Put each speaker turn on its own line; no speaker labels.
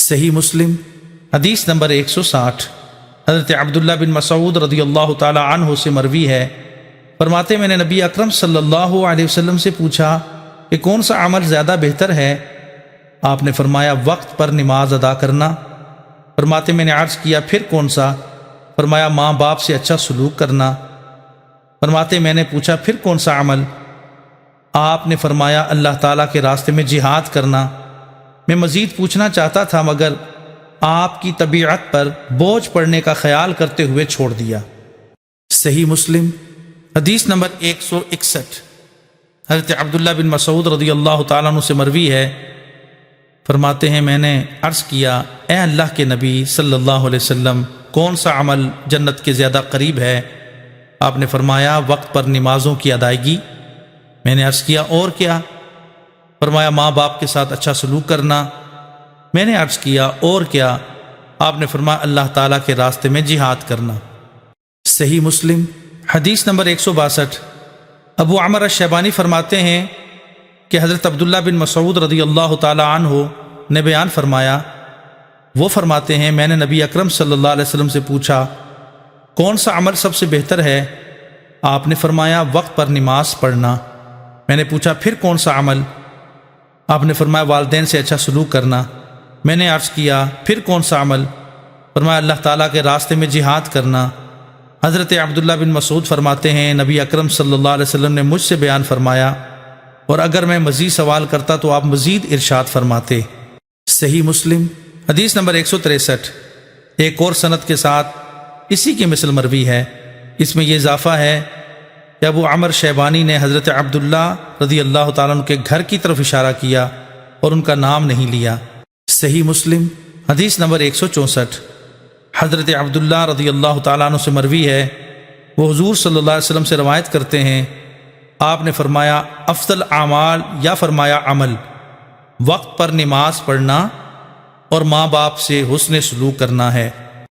صحیح مسلم حدیث نمبر 160 حضرت عبداللہ بن مسعود رضی اللہ تعالی عنہ سے مروی ہے، فرماتے میں نے نبی اکرم صلی اللہ علیہ وسلم سے پوچھا کہ کون سا عمل زیادہ بہتر ہے؟ آپ نے فرمایا وقت پر نماز ادا کرنا۔ فرماتے میں نے عرض کیا پھر کون سا؟ فرمایا ماں باپ سے اچھا سلوک کرنا۔ فرماتے میں نے پوچھا پھر کون سا عمل؟ آپ نے فرمایا اللہ تعالیٰ کے راستے میں جہاد کرنا۔ میں مزید پوچھنا چاہتا تھا مگر آپ کی طبیعت پر بوجھ پڑنے کا خیال کرتے ہوئے چھوڑ دیا۔ صحیح مسلم حدیث نمبر 161 حضرت عبداللہ بن مسعود رضی اللہ تعالیٰ عنہ سے مروی ہے، فرماتے ہیں میں نے عرض کیا اے اللہ کے نبی صلی اللہ علیہ وسلم کون سا عمل جنت کے زیادہ قریب ہے؟ آپ نے فرمایا وقت پر نمازوں کی ادائیگی۔ میں نے عرض کیا اور کیا؟ فرمایا ماں باپ کے ساتھ اچھا سلوک کرنا۔ میں نے عرض کیا اور کیا؟ آپ نے فرمایا اللہ تعالیٰ کے راستے میں جہاد کرنا۔ صحیح مسلم حدیث نمبر 162 ابو عمر الشیبانی فرماتے ہیں کہ حضرت عبداللہ بن مسعود رضی اللہ تعالی عنہ نے بیان فرمایا، وہ فرماتے ہیں میں نے نبی اکرم صلی اللہ علیہ وسلم سے پوچھا کون سا عمل سب سے بہتر ہے؟ آپ نے فرمایا وقت پر نماز پڑھنا۔ میں نے پوچھا پھر کون سا عمل؟ آپ نے فرمایا والدین سے اچھا سلوک کرنا۔ میں نے عرض کیا پھر کون سا عمل؟ فرمایا اللہ تعالیٰ کے راستے میں جہاد کرنا۔ حضرت عبداللہ بن مسعود فرماتے ہیں نبی اکرم صلی اللہ علیہ وسلم نے مجھ سے بیان فرمایا اور اگر میں مزید سوال کرتا تو آپ مزید ارشاد فرماتے۔ صحیح مسلم حدیث نمبر 163 ایک اور سند کے ساتھ اسی کی مثل مروی ہے، اس میں یہ اضافہ ہے کہ ابو عمر شیبانی نے حضرت عبداللہ رضی اللہ تعالیٰ عنہ کے گھر کی طرف اشارہ کیا اور ان کا نام نہیں لیا۔ صحیح مسلم حدیث نمبر 164 حضرت عبداللہ رضی اللہ تعالیٰ عنہ سے مروی ہے، وہ حضور صلی اللہ علیہ وسلم سے روایت کرتے ہیں آپ نے فرمایا افضل اعمال یا فرمایا عمل وقت پر نماز پڑھنا اور ماں باپ سے حسن سلوک کرنا ہے۔